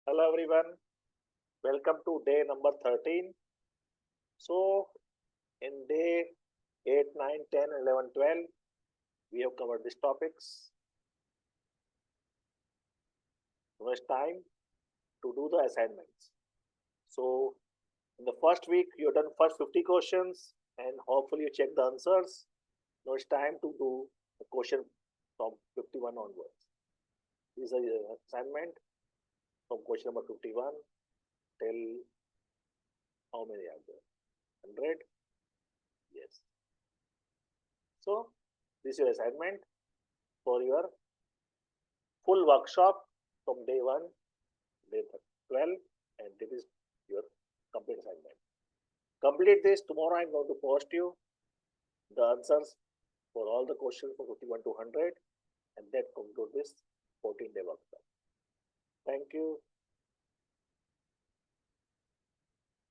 Hello everyone, welcome to day number 13. So in day 8, 9, 10, 11, 12, we have covered these topics. Now it's time to do the assignments. So in the first week, you've done first 50 questions and hopefully you check the answers. Now it's time to do the question from 51 onwards. This is an assignment from question number 51 till how many are there? 100? Yes. So this is your assignment for your full workshop from day 1, day 12, and this is your complete assignment. Complete this. Tomorrow I'm going to post you the answers for all the questions from 51 to 100, and that concludes this 14-day workshop. Thank you.